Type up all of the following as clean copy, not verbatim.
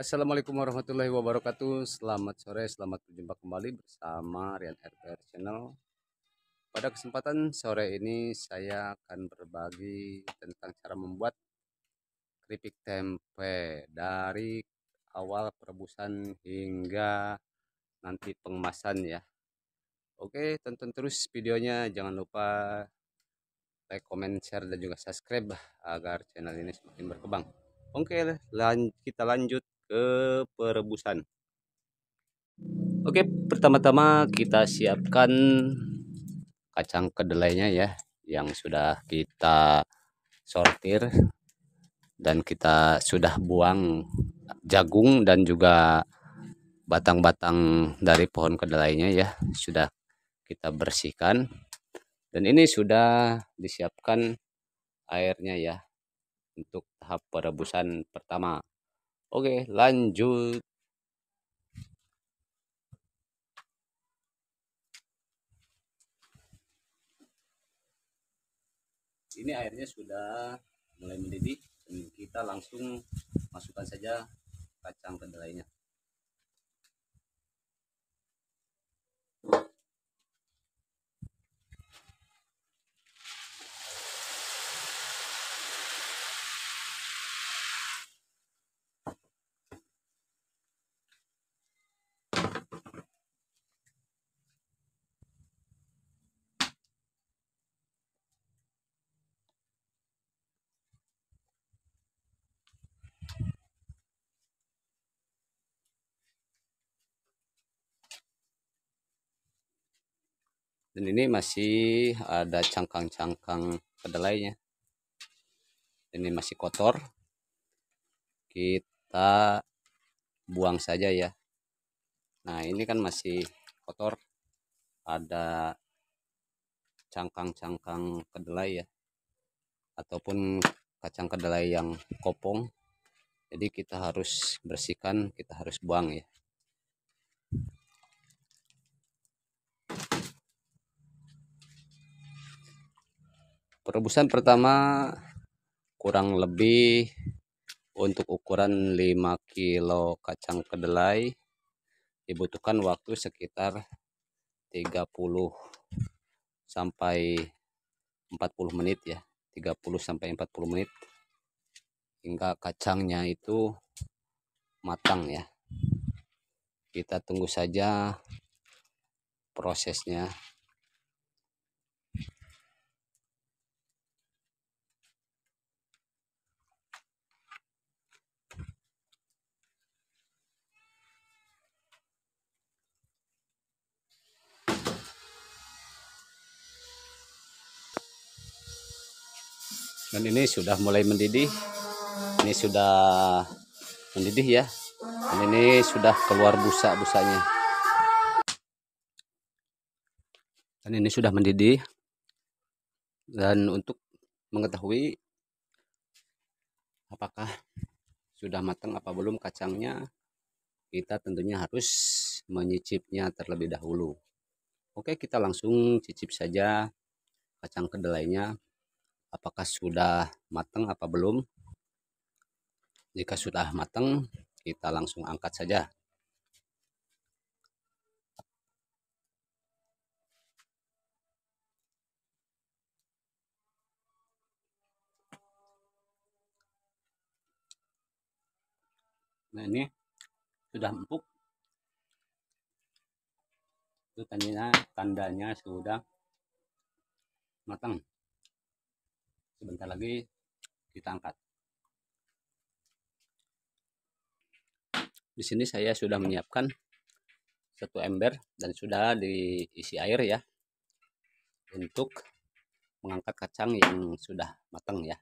Assalamualaikum warahmatullahi wabarakatuh. Selamat sore, selamat berjumpa kembali bersama Rian RPR Channel. Pada kesempatan sore ini saya akan berbagi tentang cara membuat keripik tempe dari awal perebusan hingga nanti pengemasan ya. Oke, tonton terus videonya. Jangan lupa like, comment, share, dan juga subscribe agar channel ini semakin berkembang. Oke, kita lanjut ke perebusan. Oke, pertama-tama kita siapkan kacang kedelainya ya, yang sudah kita sortir dan kita sudah buang jagung dan juga batang-batang dari pohon kedelainya ya, sudah kita bersihkan. Dan ini sudah disiapkan airnya ya untuk tahap perebusan pertama. Oke, lanjut. Ini airnya sudah mulai mendidih dan kita langsung masukkan saja kacang kedelainya. Dan ini masih ada cangkang-cangkang kedelainya. Ini masih kotor, kita buang saja ya. Nah, ini kan masih kotor, ada cangkang-cangkang kedelai ya, ataupun kacang kedelai yang kopong. Jadi kita harus bersihkan, kita harus buang ya. Perebusan pertama kurang lebih untuk ukuran 5 kilo kacang kedelai dibutuhkan waktu sekitar 30 sampai 40 menit ya. 30 sampai 40 menit hingga kacangnya itu matang ya. Kita tunggu saja prosesnya. Dan ini sudah mulai mendidih. Ini sudah mendidih ya. Dan ini sudah keluar busa-busanya. Dan ini sudah mendidih. Dan untuk mengetahui apakah sudah matang apa belum kacangnya, kita tentunya harus menyicipnya terlebih dahulu. Oke, kita langsung cicip saja kacang kedelainya, apakah sudah matang apa belum. Jika sudah matang, kita langsung angkat saja. Nah, ini sudah empuk. Itu tandanya sudah matang. Sebentar lagi kita angkat. Di sini saya sudah menyiapkan satu ember dan sudah diisi air ya, untuk mengangkat kacang yang sudah matang ya.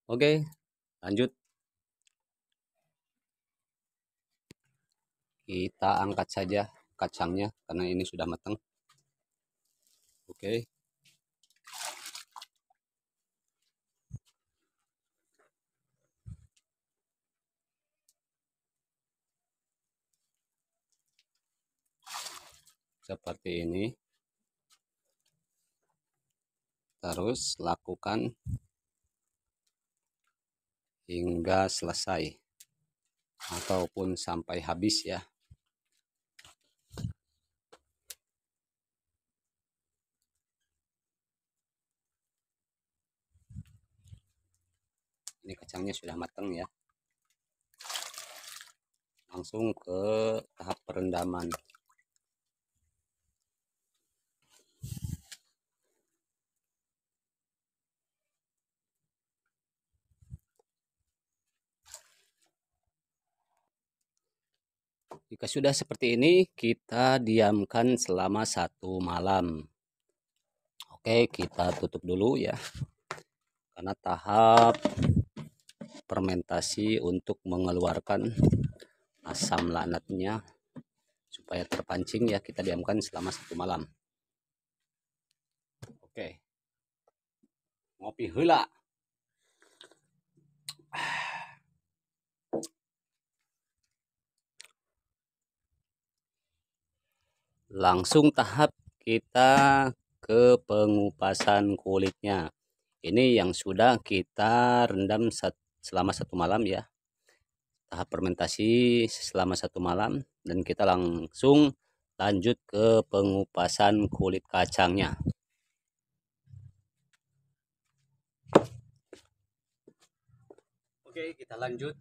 Oke, lanjut. Kita angkat saja kacangnya karena ini sudah matang. Oke. Seperti ini. Terus lakukan hingga selesai. ataupun sampai habis ya. Ini kacangnya sudah matang ya. Langsung ke tahap perendaman. Jika sudah seperti ini, kita diamkan selama 1 malam. Oke, kita tutup dulu ya. Karena tahap fermentasi untuk mengeluarkan asam laknatnya supaya terpancing ya, kita diamkan selama 1 malam. Oke. Ngopi heula. Langsung tahap kita ke pengupasan kulitnya. Ini yang sudah kita rendam selama 1 malam ya. Tahap fermentasi selama 1 malam dan kita langsung lanjut ke pengupasan kulit kacangnya. Oke, kita lanjut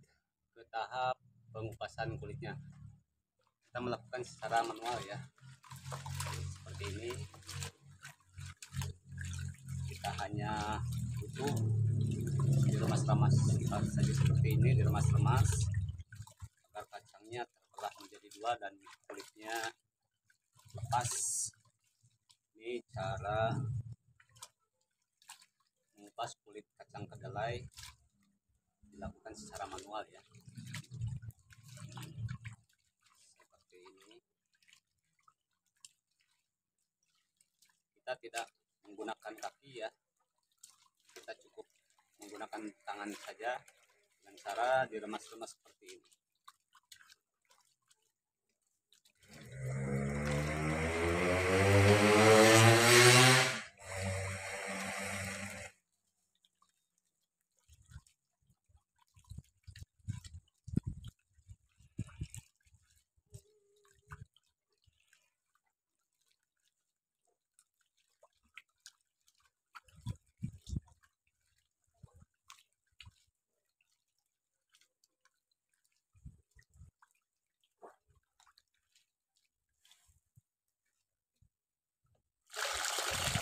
ke tahap pengupasan kulitnya. Kita melakukan secara manual ya. Seperti ini. Kita hanya butuh diremas-remas saja seperti ini, diremas-remas agar kacangnya terbelah menjadi 2 dan kulitnya lepas. Ini cara mengupas kulit kacang kedelai dilakukan secara manual ya. Seperti ini. Kita tidak menggunakan kaki ya. Kita cukup menggunakan tangan saja dengan cara diremas-remas seperti ini.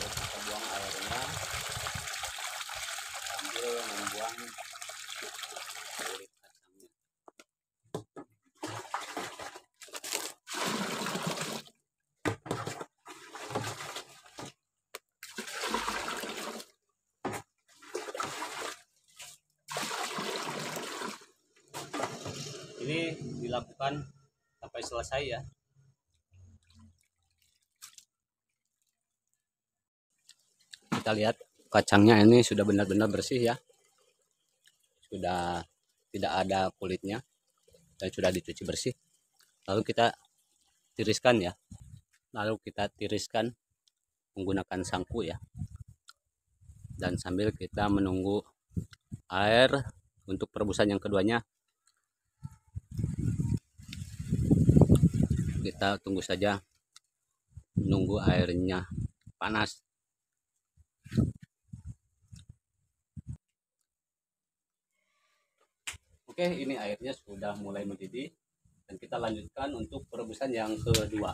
Kita buang airnya sambil membuang kulit kacangnya. Ini dilakukan sampai selesai ya. Kita lihat kacangnya ini sudah benar-benar bersih ya. Sudah tidak ada kulitnya dan sudah dicuci bersih. Lalu kita tiriskan ya. Lalu kita tiriskan menggunakan sangku ya. Dan sambil kita menunggu air untuk perebusan yang keduanya, kita tunggu saja, menunggu airnya panas. Oke, ini airnya sudah mulai mendidih dan kita lanjutkan untuk perebusan yang kedua.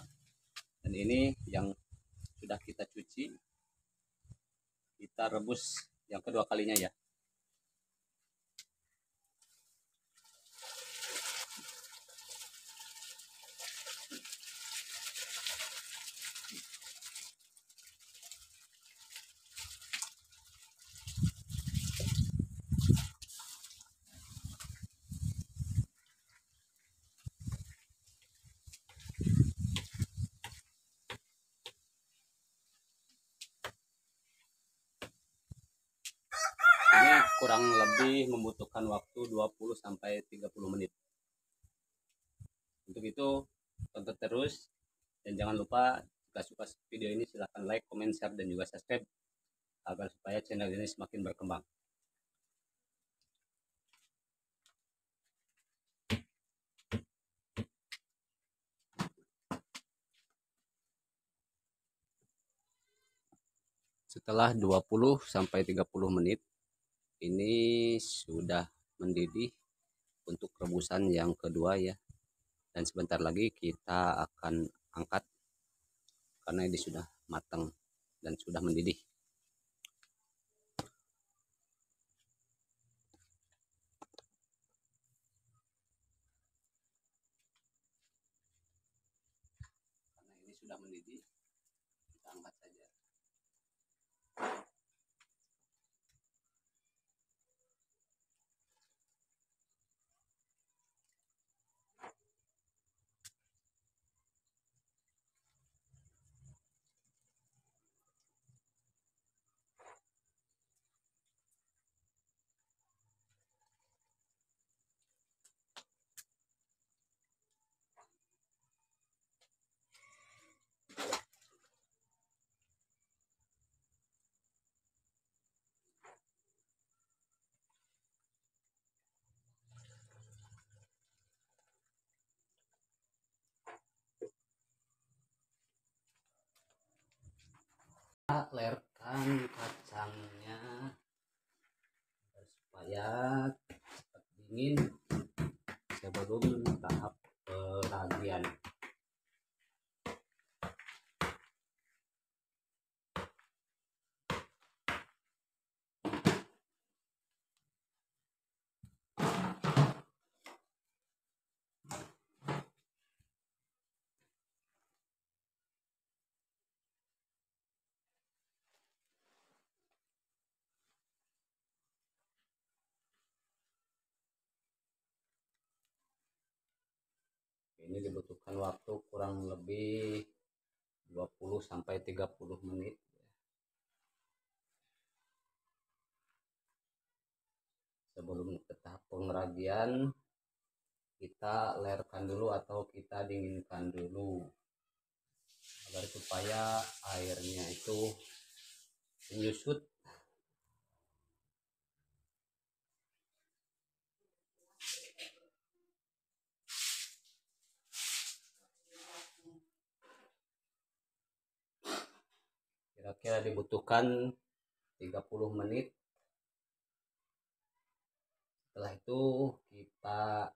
Dan ini yang sudah kita cuci, kita rebus yang kedua kalinya ya. Ini kurang lebih membutuhkan waktu 20-30 menit. Untuk itu tonton terus dan jangan lupa jika suka video ini silahkan like, comment, share dan juga subscribe agar supaya channel ini semakin berkembang. Setelah 20 sampai 30 menit ini sudah mendidih untuk rebusan yang kedua ya. Dan sebentar lagi kita akan angkat karena ini sudah matang dan sudah mendidih. Karena ini sudah mendidih, kita angkat saja. Kita lerkan kacangnya supaya cepat dingin sebelum tahap peragian. Ini dibutuhkan waktu kurang lebih 20 sampai 30 menit. Sebelum ke tahap pengragian, kita lerkan dulu atau kita dinginkan dulu agar supaya airnya itu menyusut. Kira-kira dibutuhkan 30 menit. Setelah itu kita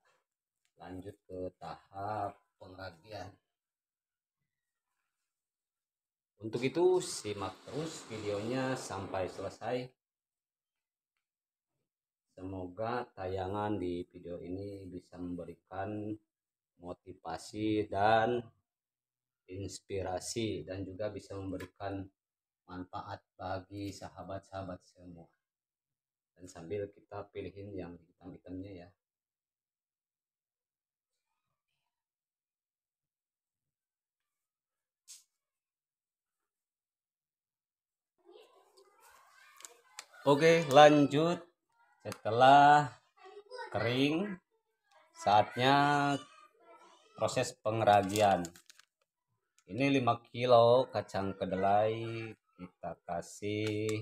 lanjut ke tahap pengragian. Untuk itu simak terus videonya sampai selesai. Semoga tayangan di video ini bisa memberikan motivasi dan inspirasi dan juga bisa memberikan manfaat bagi sahabat-sahabat semua. Dan sambil kita pilihin yang hitam-hitamnya ya. Oke, lanjut. Setelah kering, saatnya proses pengragian. Ini 5 kilo kacang kedelai, kita kasih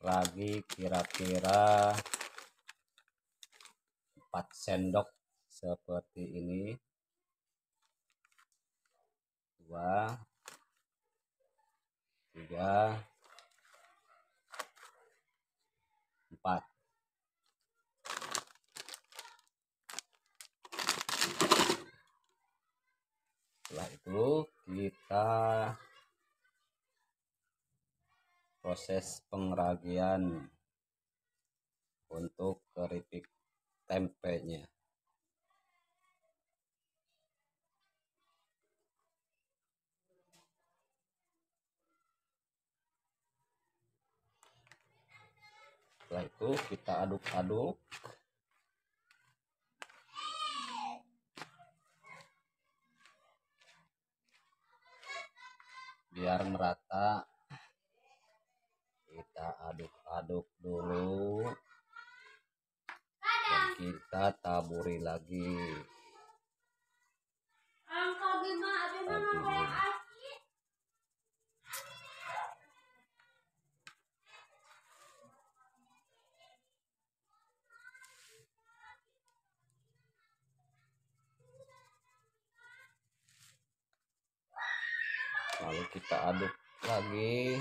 ragi kira-kira 4 sendok seperti ini. 2, 3, 4. Setelah itu kita proses pengragian untuk keripik tempenya. Setelah itu kita aduk-aduk biar merata. Kita aduk-aduk dulu dan kita taburi lagi. Lalu kita aduk lagi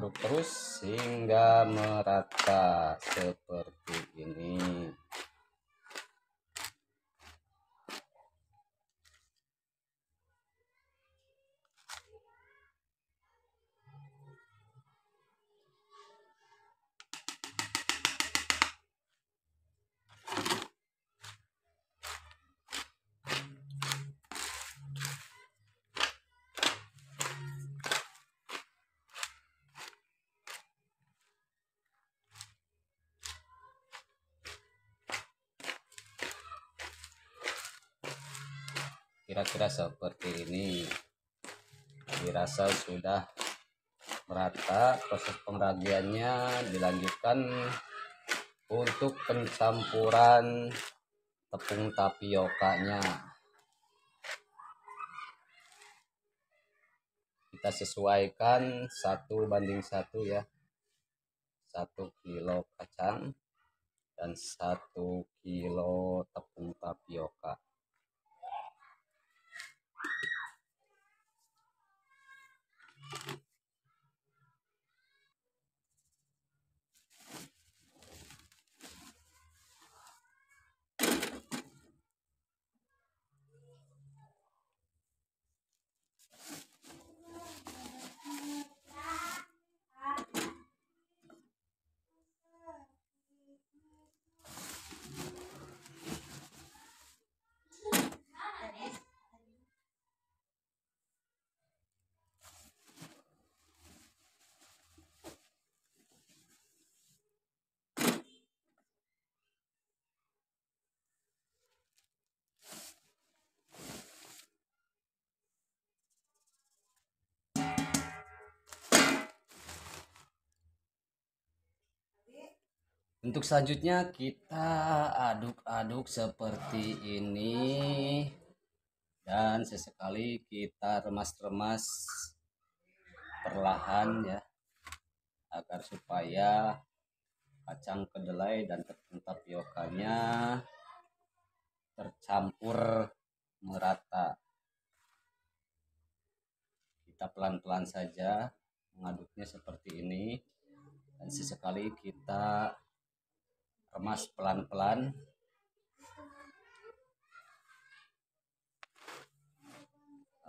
aduk terus hingga merata seperti ini. Kira-kira seperti ini. Dirasa sudah merata. Proses pengragiannya dilanjutkan untuk pencampuran tepung tapiokanya. Kita sesuaikan 1:1 ya. 1 kilo kacang dan 1 kilo tepung tapioka. Untuk selanjutnya kita aduk-aduk seperti ini dan sesekali kita remas-remas perlahan ya, agar supaya kacang kedelai dan tepung tapiokanya tercampur merata. Kita pelan-pelan saja mengaduknya seperti ini dan sesekali kita remas pelan-pelan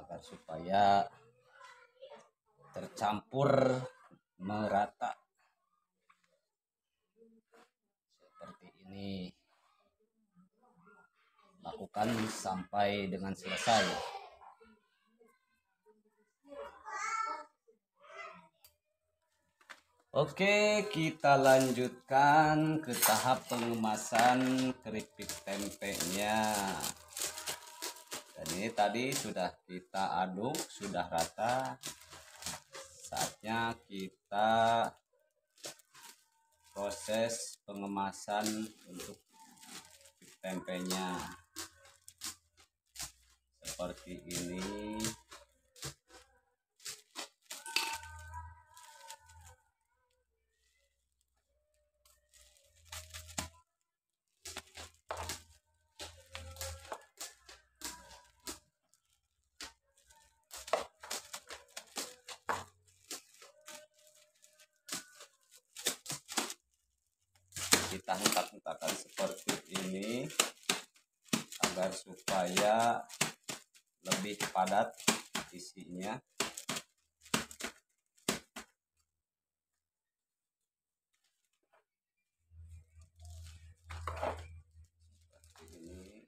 agar supaya tercampur merata seperti ini. Lakukan sampai dengan selesai. Oke, kita lanjutkan ke tahap pengemasan keripik tempenya. Dan ini tadi sudah kita aduk, sudah rata. Saatnya kita proses pengemasan untuk keripik tempenya. Seperti ini. Kita hentak-hentakan seperti ini agar supaya lebih padat isinya. Seperti ini.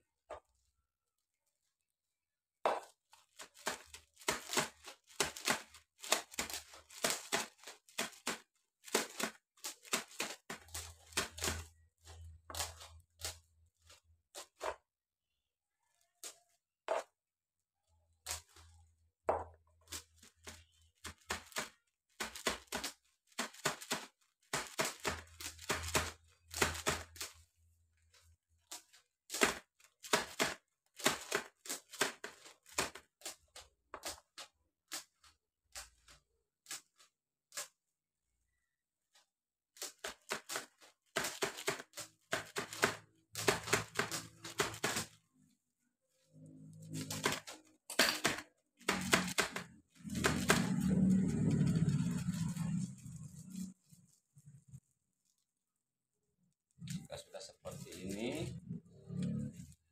Jika sudah seperti ini,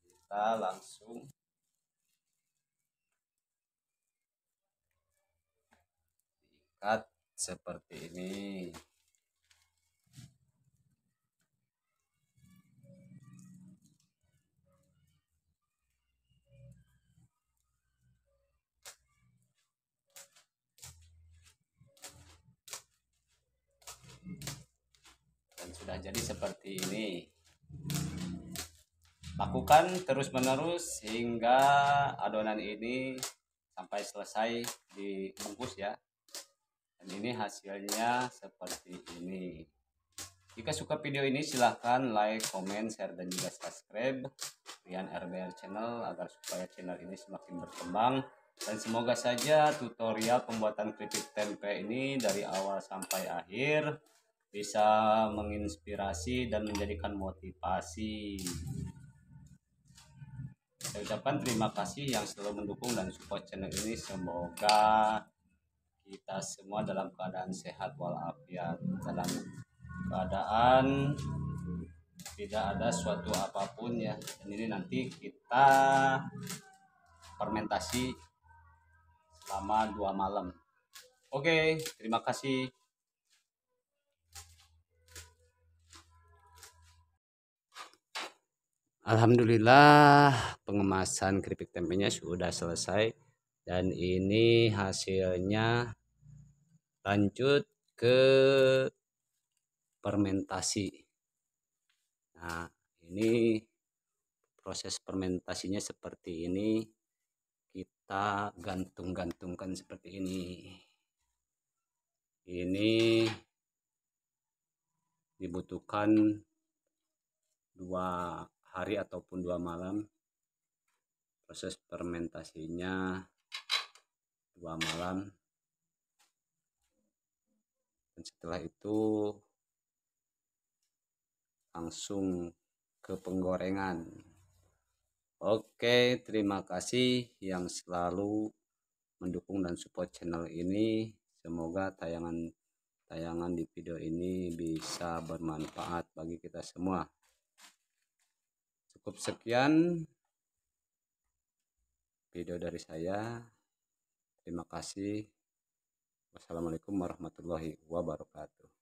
kita langsung ikat seperti ini. Dan sudah jadi seperti ini. Lakukan terus-menerus hingga adonan ini sampai selesai dibungkus ya. Dan ini hasilnya seperti ini. Jika suka video ini silahkan like, comment, share, dan juga subscribe Rian RBR Channel agar supaya channel ini semakin berkembang. Dan semoga saja tutorial pembuatan keripik tempe ini dari awal sampai akhir bisa menginspirasi dan menjadikan motivasi. Saya ucapkan terima kasih yang selalu mendukung dan support channel ini. Semoga kita semua dalam keadaan sehat walafiat, dalam keadaan tidak ada suatu apapun ya. Dan ini nanti kita fermentasi selama 2 malam. Oke, terima kasih. Alhamdulillah pengemasan keripik tempenya sudah selesai dan ini hasilnya. Lanjut ke fermentasi. Nah, ini proses fermentasinya seperti ini. Kita gantung-gantungkan seperti ini. Ini dibutuhkan 2 hari ataupun 2 malam. Proses fermentasinya 2 malam. Dan setelah itu langsung ke penggorengan. Oke, terima kasih yang selalu mendukung dan support channel ini. Semoga tayangan di video ini bisa bermanfaat bagi kita semua. Cukup sekian video dari saya. Terima kasih. Wassalamualaikum warahmatullahi wabarakatuh.